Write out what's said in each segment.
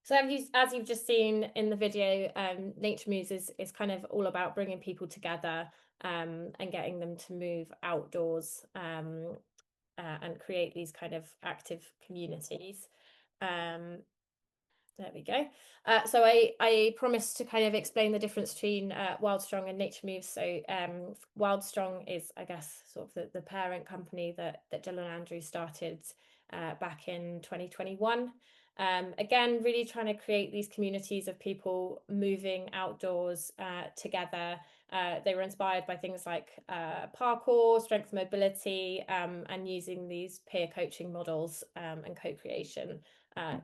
So as you've just seen in the video, Nature Moves is kind of all about bringing people together and getting them to move outdoors and create these kind of active communities. Um, there we go. So I promised to kind of explain the difference between Wild Strong and Nature Moves. So Wild Strong is, I guess, sort of the parent company that Jill and Andrew started back in 2021. Again, really trying to create these communities of people moving outdoors together. They were inspired by things like parkour, strength mobility, and using these peer coaching models and co-creation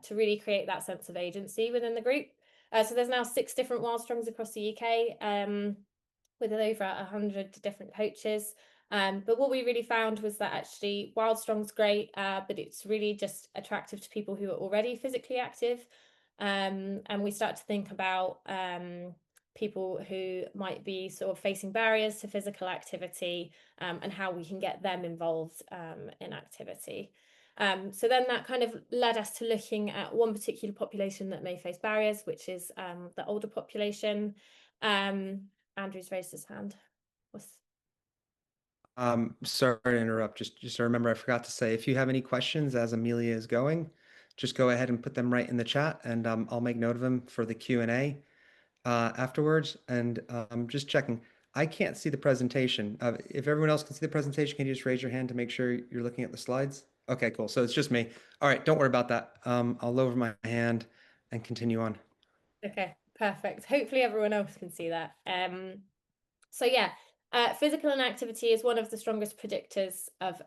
to really create that sense of agency within the group. So there's now 6 different Wild Strongs across the UK with over 100 different coaches. But what we really found was that actually Wild Strong's great, but it's really just attractive to people who are already physically active. And we start to think about people who might be sort of facing barriers to physical activity and how we can get them involved in activity. So then that kind of led us to looking at one particular population that may face barriers, which is the older population. Andrew's raised his hand. Sorry to interrupt. Just remember, I forgot to say, if you have any questions as Amelia is going, just go ahead and put them right in the chat, and I'll make note of them for the Q&A afterwards. And just checking, I can't see the presentation. If everyone else can see the presentation, can you just raise your hand to make sure you're looking at the slides? Okay, cool. So it's just me. All right, don't worry about that. I'll lower my hand and continue on. Okay, perfect. Hopefully everyone else can see that. So yeah, physical inactivity is one of the strongest predictors of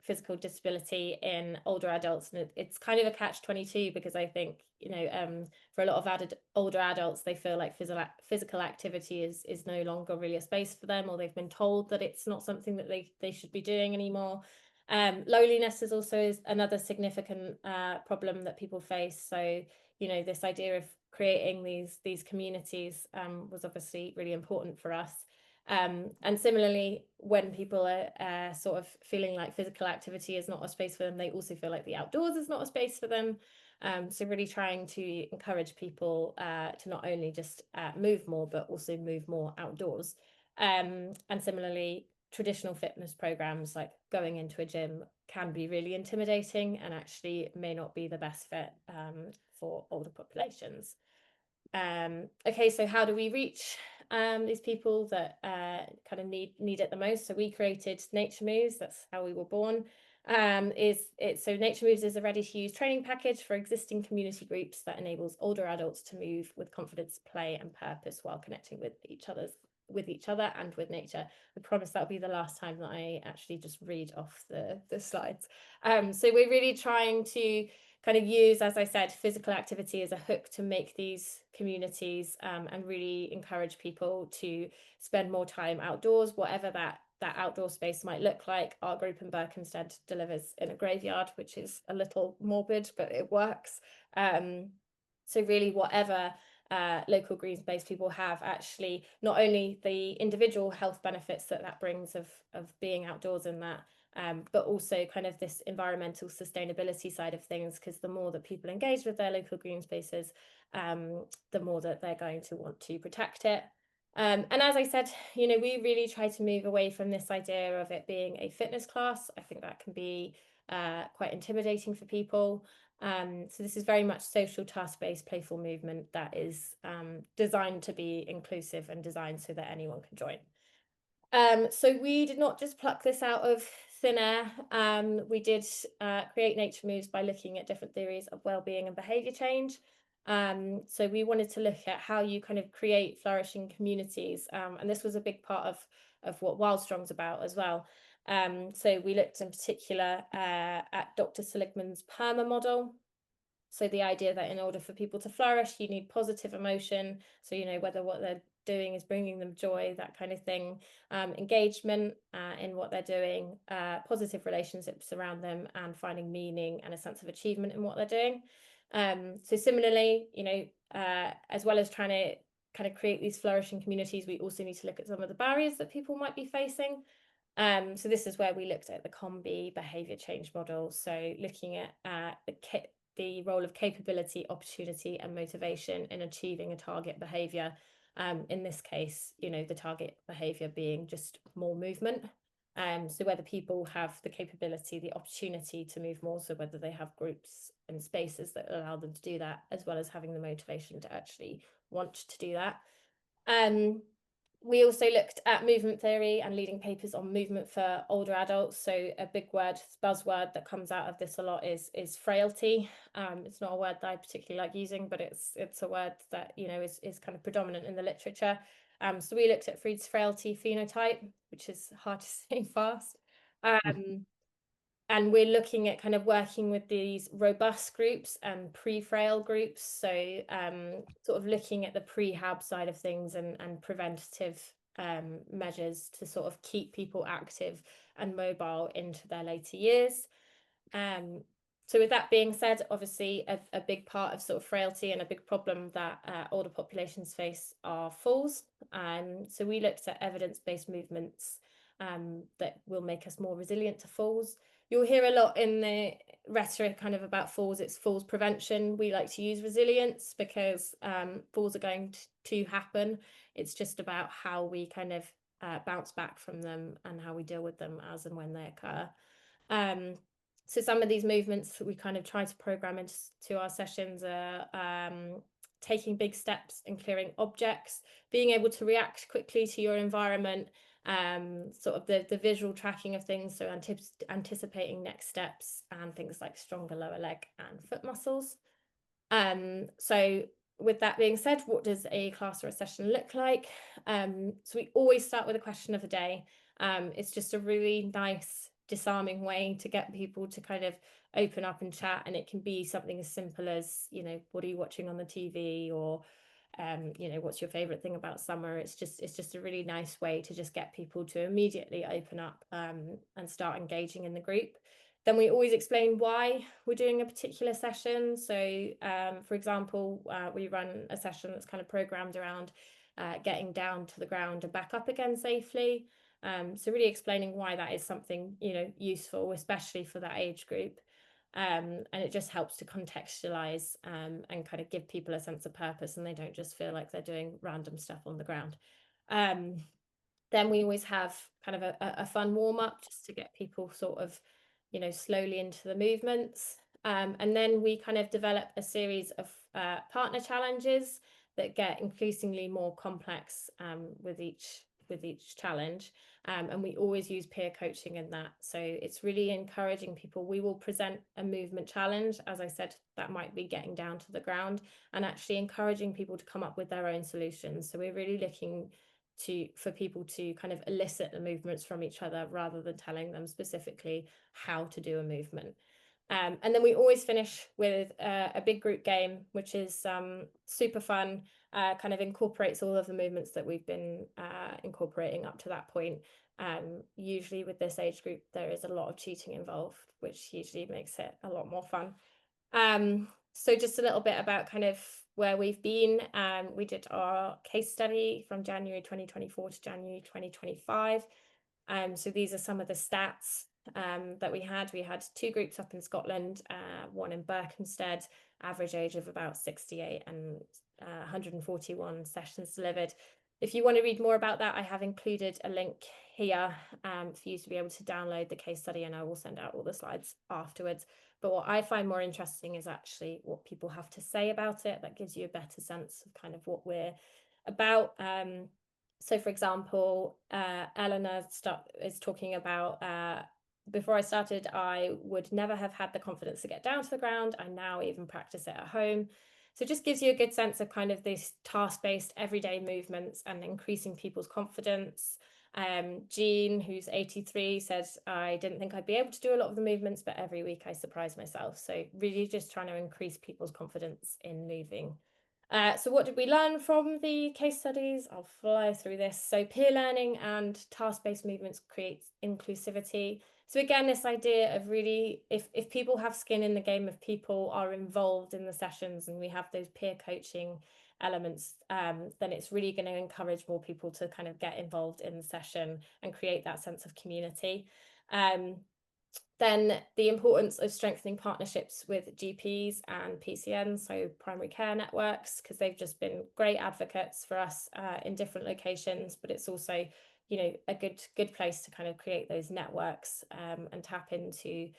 physical disability in older adults, and it's kind of a catch-22 because I think, you know, for a lot of older adults, they feel like physical activity is no longer really a space for them, or they've been told that it's not something that they should be doing anymore. Loneliness is also another significant problem that people face. So, you know, this idea of creating these communities was obviously really important for us. And similarly, when people are sort of feeling like physical activity is not a space for them, they also feel like the outdoors is not a space for them. So really trying to encourage people to not only just move more, but also move more outdoors. And similarly, traditional fitness programs like going into a gym can be really intimidating and actually may not be the best fit for older populations. Okay, so how do we reach these people that kind of need it the most? So we created Nature Moves. That's how we were born. So Nature Moves is a ready-to-use training package for existing community groups that enables older adults to move with confidence, play, and purpose while connecting with each other and with nature. I promise that'll be the last time that I actually just read off the slides. So we're really trying to kind of use, as I said, physical activity as a hook to make these communities and really encourage people to spend more time outdoors, whatever that outdoor space might look like. Our group in Berkhamsted delivers in a graveyard, which is a little morbid, but it works. So really whatever local green space people have, actually not only the individual health benefits that brings of being outdoors in that, but also kind of this environmental sustainability side of things, because the more that people engage with their local green spaces, the more that they're going to want to protect it. And as I said, you know, we really try to move away from this idea of it being a fitness class. I think that can be quite intimidating for people. So this is very much social, task-based, playful movement that is designed to be inclusive and designed so that anyone can join. So we did not just pluck this out of thin air. We did create Nature Moves by looking at different theories of well-being and behaviour change. So we wanted to look at how you kind of create flourishing communities, and this was a big part of what Wild Strong's about as well. So we looked in particular at Dr. Seligman's PERMA model. So the idea that in order for people to flourish, you need positive emotion. So, you know, whether what they're doing is bringing them joy, that kind of thing, engagement in what they're doing, positive relationships around them, and finding meaning and a sense of achievement in what they're doing. So similarly, you know, as well as trying to kind of create these flourishing communities, we also need to look at some of the barriers that people might be facing. So this is where we looked at the COM-B behaviour change model. So looking at the role of capability, opportunity, and motivation in achieving a target behavior. In this case, the target behavior being just more movement. So whether people have the capability, the opportunity to move more, so whether they have groups and spaces that allow them to do that, as well as having the motivation to actually want to do that. We also looked at movement theory and leading papers on movement for older adults. So a big buzzword that comes out of this a lot is frailty. It's not a word that I particularly like using, but it's a word that is kind of predominant in the literature. So we looked at Freud's frailty phenotype, which is hard to say fast. And we're looking at kind of working with these robust groups and pre-frail groups. So sort of looking at the prehab side of things and preventative measures to sort of keep people active and mobile into their later years. So with that being said, obviously a big part of sort of frailty and a big problem that older populations face are falls. So we looked at evidence-based movements that will make us more resilient to falls. You'll hear a lot in the rhetoric kind of about falls. It's falls prevention. We like to use resilience because falls are going to happen. It's just about how we kind of bounce back from them and how we deal with them as and when they occur. So some of these movements that we kind of try to program into our sessions are taking big steps and clearing objects, being able to react quickly to your environment, sort of the visual tracking of things, so anticipating next steps, and things like stronger lower leg and foot muscles. So with that being said, what does a class or a session look like? So we always start with a question of the day. It's just a really nice disarming way to get people to kind of open up and chat, and it can be something as simple as, what are you watching on the TV, or what's your favorite thing about summer? It's just a really nice way to just get people to immediately open up and start engaging in the group. Then we always explain why we're doing a particular session. So for example, we run a session that's kind of programmed around getting down to the ground and back up again safely. So really explaining why that is something useful, especially for that age group. And it just helps to contextualize and kind of give people a sense of purpose, and they don't just feel like they're doing random stuff on the ground. Then we always have kind of a fun warm-up just to get people sort of slowly into the movements, and then we kind of develop a series of partner challenges that get increasingly more complex with each challenge. And we always use peer coaching in that. So it's really encouraging people. We will present a movement challenge. As I said, that might be getting down to the ground, and actually encouraging people to come up with their own solutions. So we're really looking for people to kind of elicit the movements from each other rather than telling them specifically how to do a movement. And then we always finish with a big group game, which is super fun, kind of incorporates all of the movements that we've been incorporating up to that point. Usually with this age group, there is a lot of cheating involved, which usually makes it a lot more fun. So just a little bit about kind of where we've been. We did our case study from January 2024 to January 2025. So these are some of the stats that we had. We had 2 groups up in Scotland, one in Berkhamsted, average age of about 68, and 141 sessions delivered. If you want to read more about that, I have included a link here for you to be able to download the case study, and I will send out all the slides afterwards. But what I find more interesting is actually what people have to say about it. That gives you a better sense of kind of what we're about. So for example, Eleanor is talking about, before I started, I would never have had the confidence to get down to the ground. I now even practice it at home. So it just gives you a good sense of kind of these task-based everyday movements and increasing people's confidence. Jean, who's 83, says, I didn't think I'd be able to do a lot of the movements, but every week I surprise myself. So really just trying to increase people's confidence in moving. So what did we learn from the case studies? I'll fly through this. So peer learning and task-based movements creates inclusivity. So again, this idea of really, if people have skin in the game, if people are involved in the sessions and we have those peer coaching elements, then it's really going to encourage more people to kind of get involved in the session and create that sense of community. Then the importance of strengthening partnerships with GPs and PCNs, so primary care networks, because they've just been great advocates for us in different locations, but it's also, you know, a good place to kind of create those networks and tap into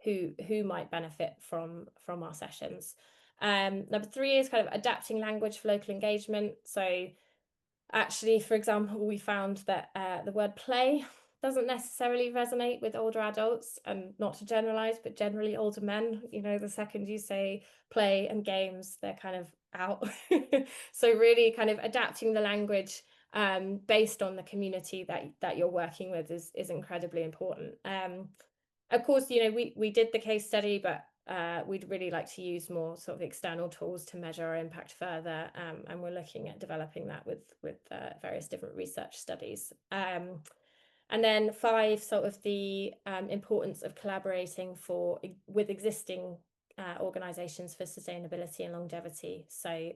who might benefit from our sessions. Number 3 is kind of adapting language for local engagement. So actually, for example, we found that the word play doesn't necessarily resonate with older adults, and not to generalize, but generally older men. You know, the second you say play and games, they're kind of out. So really kind of adapting the language based on the community that you're working with is incredibly important. Of course, you know, we did the case study, but we'd really like to use more sort of external tools to measure our impact further, and we're looking at developing that with various different research studies. And then 5, sort of the importance of collaborating with existing organisations for sustainability and longevity. So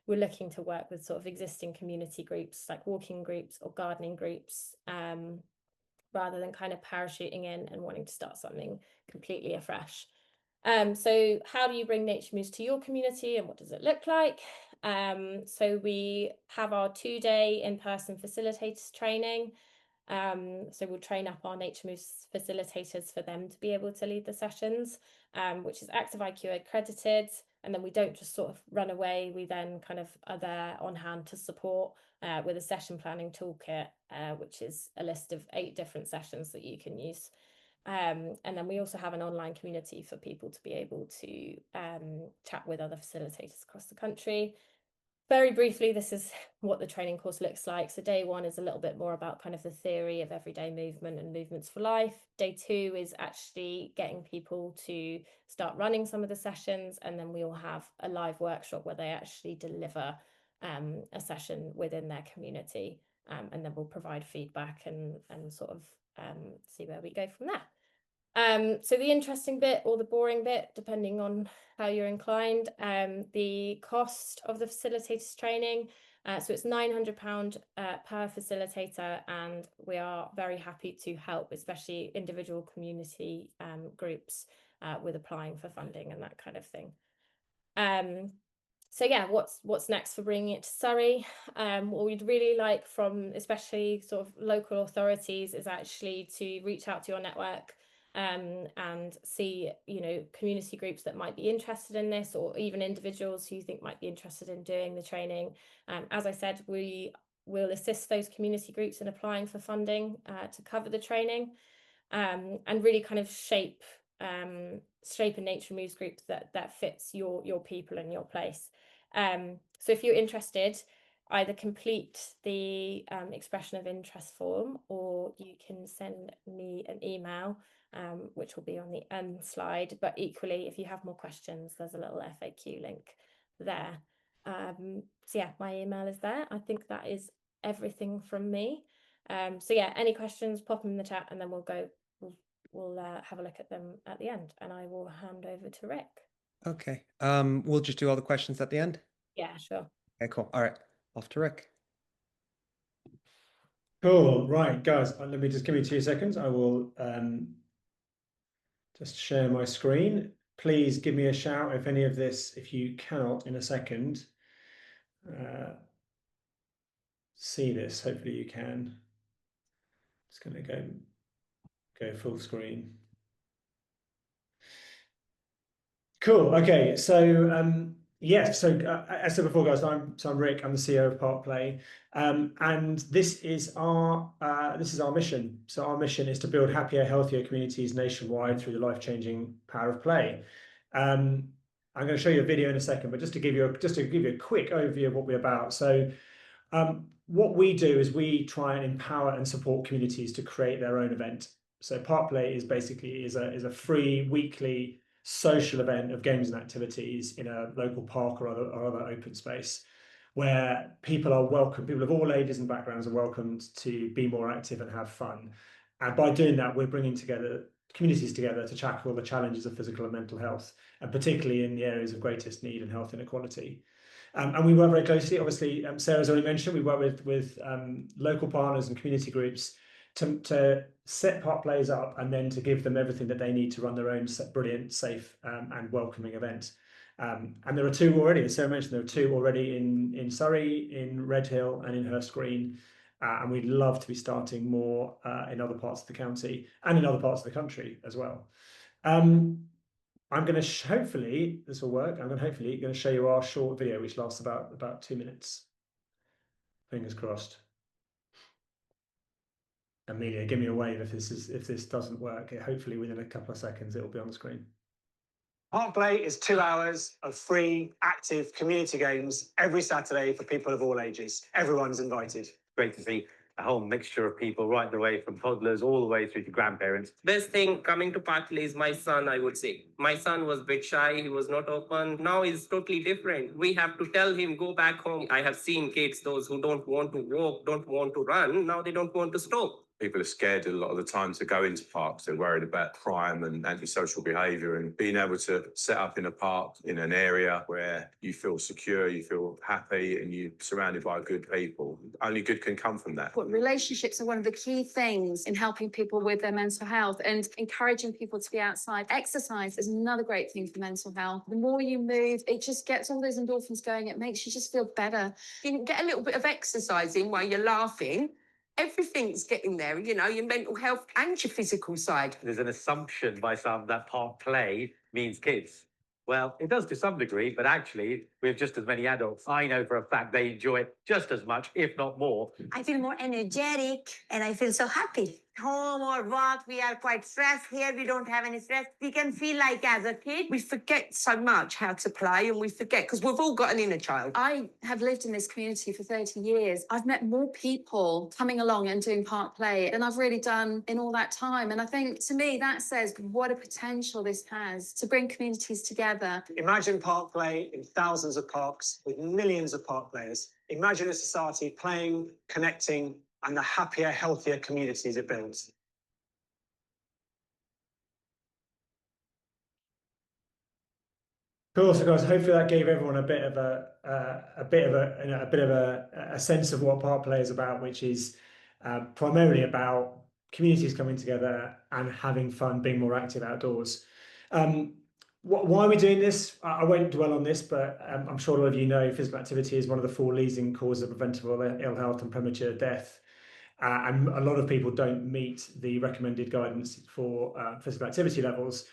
we're looking to work with sort of existing community groups like walking groups or gardening groups, rather than kind of parachuting in and wanting to start something completely afresh. So how do you bring Nature Moves to your community, and what does it look like? So we have our 2-day in-person facilitators training. So we'll train up our Nature Moves facilitators for them to be able to lead the sessions, which is Active IQ accredited. And then we don't just sort of run away. We then kind of are there on hand to support with a session planning toolkit, which is a list of 8 different sessions that you can use. And then we also have an online community for people to be able to chat with other facilitators across the country. Very briefly, this is what the training course looks like. So day 1 is a little bit more about kind of the theory of everyday movement and movements for life. Day 2 is actually getting people to start running some of the sessions, and then we will have a live workshop where they actually deliver a session within their community, and then we'll provide feedback and sort of see where we go from there. So the interesting bit or the boring bit, depending on how you're inclined, the cost of the facilitators training. So it's £900 per facilitator, and we are very happy to help, especially individual community groups with applying for funding and that kind of thing. So yeah, what's next for bringing it to Surrey? What we'd really like from especially sort of local authorities is actually to reach out to your network and see, you know, community groups that might be interested in this, or even individuals who you think might be interested in doing the training. As I said, we will assist those community groups in applying for funding to cover the training, and really kind of shape a Nature Moves group that fits your people and your place. So if you're interested, either complete the expression of interest form, or you can send me an email, which will be on the end slide. But equally, if you have more questions, there's a little FAQ link there. So yeah, my email is there. I think that is everything from me. So yeah, any questions, pop them in the chat, and then we'll have a look at them at the end, and I will hand over to Rick. Okay. We'll just do all the questions at the end. Yeah, sure. Okay, cool. All right. Off to Rick. Cool. Right, guys, let me just give me 2 seconds. I will just share my screen. Please give me a shout if any of this, if you cannot in a second see this. Hopefully you can. Just going to go full screen. Cool. Okay. So yeah. So as I said before, guys, I'm Rick. I'm the CEO of ParkPlay, and this is our mission. So our mission is to build happier, healthier communities nationwide through the life-changing power of play. I'm going to show you a video in a second, but just to give you a quick overview of what we're about. So what we do is we try and empower and support communities to create their own event. So ParkPlay is basically is a free weekly social event of games and activities in a local park or other open space, where people are welcome. People of all ages and backgrounds are welcomed to be more active and have fun. And by doing that, we're bringing communities together to tackle the challenges of physical and mental health, and particularly in the areas of greatest need and health inequality. And we work very closely. Obviously, Sarah's already mentioned we work with local partners and community groups to set park players up and then to give them everything that they need to run their own brilliant, safe and welcoming event. And there are two already, as Sarah mentioned, there are two already in Surrey, in Redhill and in Hurst Green. And we'd love to be starting more in other parts of the county and in other parts of the country as well. I'm going to hopefully this will work. I'm going to show you our short video, which lasts about 2 minutes. Fingers crossed. Amelia, give me a wave if this doesn't work. Hopefully within a couple of seconds it will be on the screen. Park Play is 2 hours of free, active community games every Saturday for people of all ages. Everyone's invited. Great to see a whole mixture of people right the way from toddlers all the way through to grandparents. Best thing coming to Park Play is my son, I would say. My son was a bit shy, he was not open. Now he's totally different. We have to tell him, go back home. I have seen kids, those who don't want to walk, don't want to run, now they don't want to stop. People are scared a lot of the time to go into parks. They're worried about crime and antisocial behaviour, and being able to set up in a park in an area where you feel secure, you feel happy and you're surrounded by good people. Only good can come from that. Relationships are one of the key things in helping people with their mental health and encouraging people to be outside. Exercise is another great thing for mental health. The more you move, it just gets all those endorphins going. It makes you just feel better. You can get a little bit of exercise in while you're laughing. Everything's getting there, you know, your mental health and your physical side. There's an assumption by some that Park Play means kids. Well, it does to some degree, but actually, we have just as many adults. I know for a fact they enjoy it just as much, if not more. I feel more energetic and I feel so happy. Home or work, we are quite stressed. Here, we don't have any stress. We can feel like as a kid. We forget so much how to play, and we forget because we've all got an inner child. I have lived in this community for 30 years. I've met more people coming along and doing Park Play than I've really done in all that time. And I think, to me, that says what a potential this has to bring communities together. Imagine Park Play in thousands of parks with millions of park players. Imagine a society playing, connecting, and the happier, healthier communities it builds. Cool. So, guys, hopefully that gave everyone a bit of a sense of what Park Play is about, which is primarily about communities coming together and having fun, being more active outdoors. Why are we doing this? I won't dwell on this, but I'm sure a lot of you know physical activity is one of the 4 leading causes of preventable ill health and premature death. And a lot of people don't meet the recommended guidance for physical activity levels,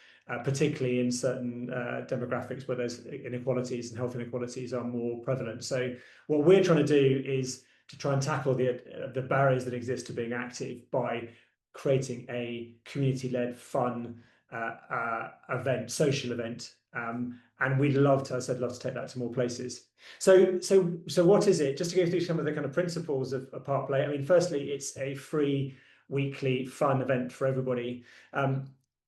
particularly in certain demographics where there's inequalities and health inequalities are more prevalent. So what we're trying to do is to try and tackle the barriers that exist to being active by creating a community-led, fun event, social event. And we'd love to, as I said, love to take that to more places. So what is it? Just to go through some of the kind of principles of Park Play. I mean, firstly, it's a free weekly fun event for everybody.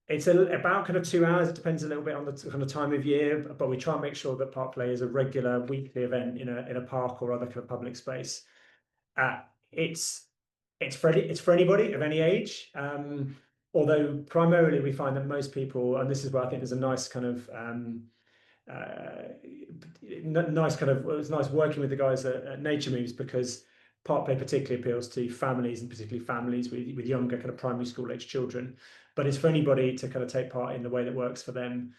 It's about kind of 2 hours. It depends a little bit on the kind of time of year, but we try and make sure that Park Play is a regular weekly event in a park or other kind of public space. It's for anybody of any age. Although primarily we find that most people, and this is where I think there's a nice kind of it's nice working with the guys at Nature Moves, because Park Play particularly appeals to families, and particularly families with younger kind of primary school age children. But it's for anybody to kind of take part in the way that works for them.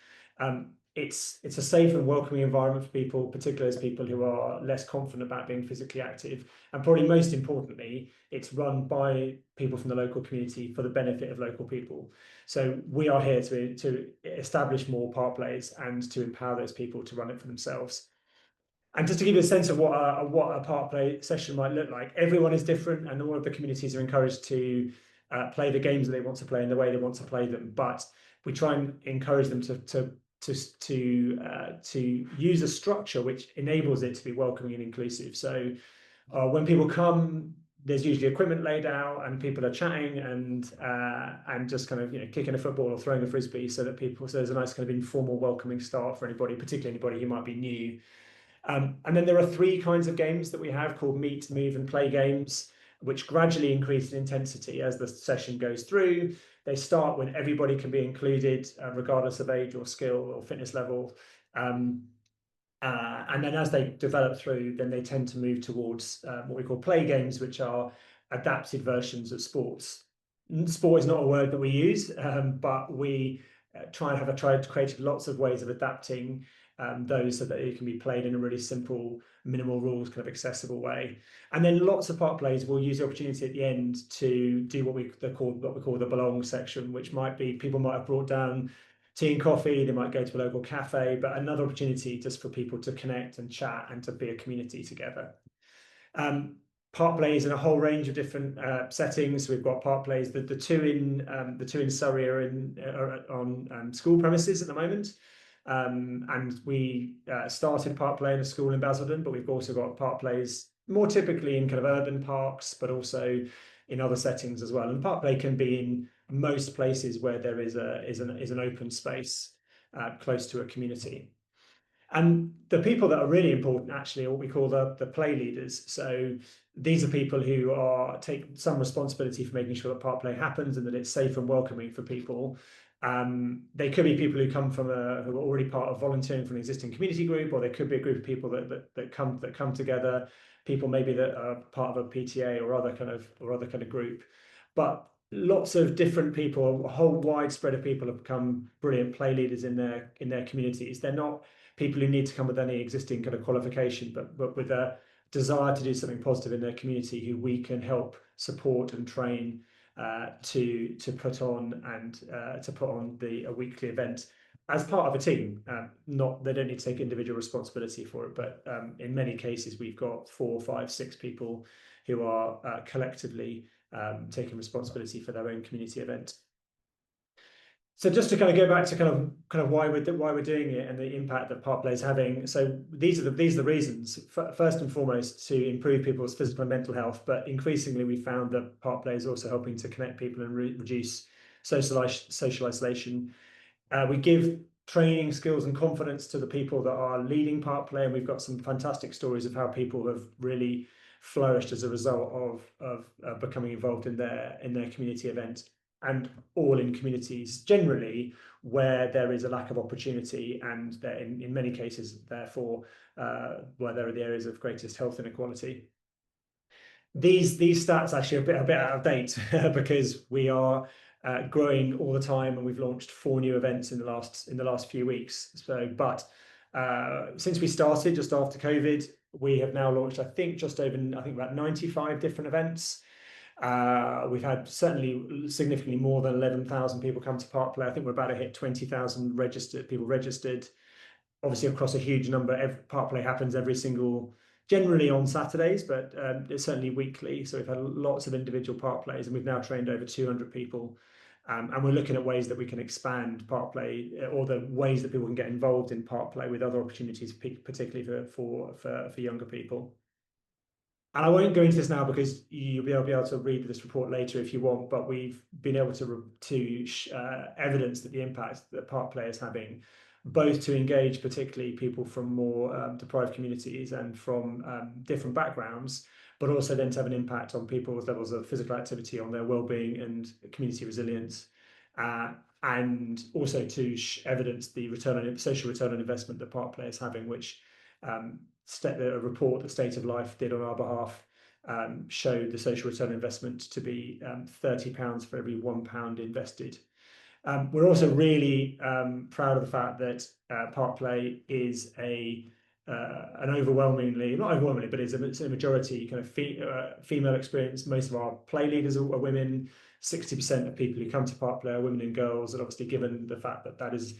It's a safe and welcoming environment for people, particularly as people who are less confident about being physically active. And probably most importantly, it's run by people from the local community for the benefit of local people. So we are here to establish more Park Plays and to empower those people to run it for themselves. And just to give you a sense of what a Park Play session might look like, everyone is different, and all of the communities are encouraged to play the games that they want to play in the way they want to play them. But we try and encourage them to use a structure which enables it to be welcoming and inclusive. So when people come, there's usually equipment laid out, and people are chatting and just kind of kicking a football or throwing a frisbee, so there's a nice kind of informal welcoming start for anybody, particularly anybody who might be new. And then there are 3 kinds of games that we have called meet, move, and play games, which gradually increase in intensity as the session goes through. They start when everybody can be included, regardless of age or skill or fitness level. And then as they develop through, then they tend to move towards what we call play games, which are adapted versions of sports. Sport is not a word that we use, but we tried to create lots of ways of adapting those so that it can be played in a really simple, minimal rules, kind of accessible way. And then lots of park players will use the opportunity at the end to do what we call the belong section, which might be people might have brought down tea and coffee, they might go to a local cafe, but another opportunity just for people to connect and chat and to be a community together. Park plays in a whole range of different settings. We've got park plays. The two in Surrey are on school premises at the moment, and we started park play in a school in Basildon, but we've also got park plays more typically in kind of urban parks, but also in other settings as well. And park play can be in most places where there is an open space close to a community. And the people that are really important actually are what we call the play leaders. So these are people who take some responsibility for making sure that park play happens and that it's safe and welcoming for people. They could be people who come from who are already part of volunteering for an existing community group, or they could be a group of people that come together, people maybe that are part of a PTA or other kind of group. But lots of different people, a whole wide spread of people have become brilliant play leaders in their communities. They're not people who need to come with any existing kind of qualification, but with a desire to do something positive in their community, who we can help support and train to put on a weekly event as part of a team. They don't need to take individual responsibility for it, but in many cases we've got 4, 5, 6 people who are collectively taking responsibility for their own community event. So just to kind of go back to kind of why we're doing it and the impact that park play is having. So these are the reasons. First and foremost, to improve people's physical and mental health, but increasingly we found that park play is also helping to connect people and reduce social isolation. We give training, skills and confidence to the people that are leading park play, and we've got some fantastic stories of how people have really flourished as a result of becoming involved in their community event, and all in communities generally where there is a lack of opportunity, and in many cases therefore where there are the areas of greatest health inequality. These stats actually are a bit out of date because we are growing all the time, and we've launched 4 new events in the last few weeks. So, but since we started just after COVID, we have now launched, I think about 95 different events. We've had certainly significantly more than 11,000 people come to park play. I think we're about to hit 20,000 people registered. Obviously, across a huge number, park play happens generally on Saturdays, but it's certainly weekly. So we've had lots of individual park plays, and we've now trained over 200 people. And we're looking at ways that we can expand park play, or the ways that people can get involved in park play with other opportunities, particularly for younger people. And I won't go into this now because you'll be able to read this report later if you want, but we've been able to evidence that the impact that park play is having, both to engage particularly people from more deprived communities and from different backgrounds, but also then to have an impact on people's levels of physical activity, on their well-being and community resilience, and also to evidence the social return on investment that park play is having, which a report that State of Life did on our behalf showed the social return on investment to be £30 for every £1 invested. We're also really proud of the fact that park play is not overwhelmingly, but it's a majority kind of female experience. Most of our play leaders are women. 60% of people who come to park play are women and girls, and obviously given the fact that is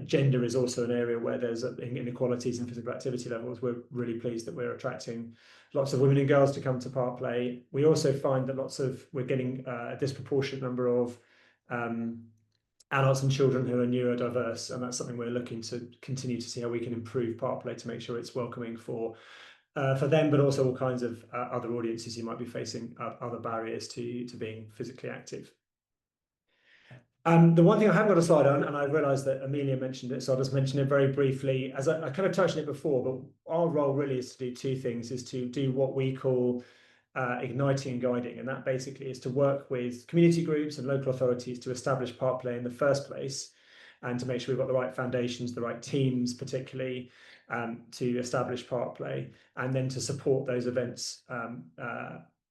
gender is also an area where there's inequalities in physical activity levels, we're really pleased that we're attracting lots of women and girls to come to park play. We also find that we're getting a disproportionate number of adults and children who are neurodiverse, and that's something we're looking to continue to see how we can improve park play to make sure it's welcoming for them, but also all kinds of other audiences who might be facing other barriers to being physically active. The one thing I haven't got a slide on, and I realised that Amelia mentioned it, so I'll just mention it very briefly, as I kind of touched on it before, but our role really is to do 2 things, is to do what we call igniting and guiding, and that basically is to work with community groups and local authorities to establish park play in the first place, and to make sure we've got the right foundations, the right teams particularly, to establish park play, and then to support those events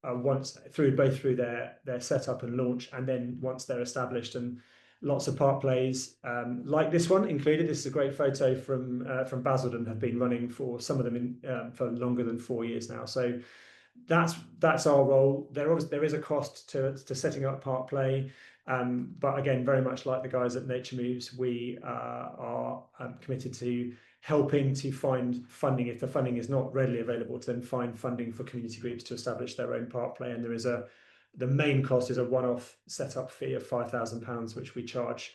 once both through their setup and launch, and then once they're established. And lots of park plays like this one included. This is a great photo from Basildon, have been running for some of them for longer than 4 years now. So that's our role. There is a cost to setting up park play, but again, very much like the guys at Nature Moves, we are committed to helping to find funding if the funding is not readily available, to then find funding for community groups to establish their own park play. And there is the main cost is a one-off setup fee of £5,000, which we charge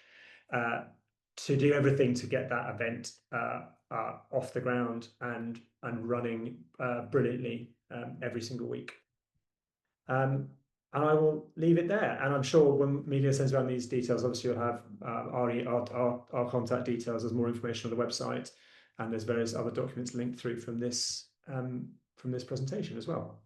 to do everything to get that event off the ground and running brilliantly every single week. And I will leave it there. And I'm sure when Amelia sends around these details, obviously you'll have our contact details. There's more information on the website, and there's various other documents linked through from this presentation as well.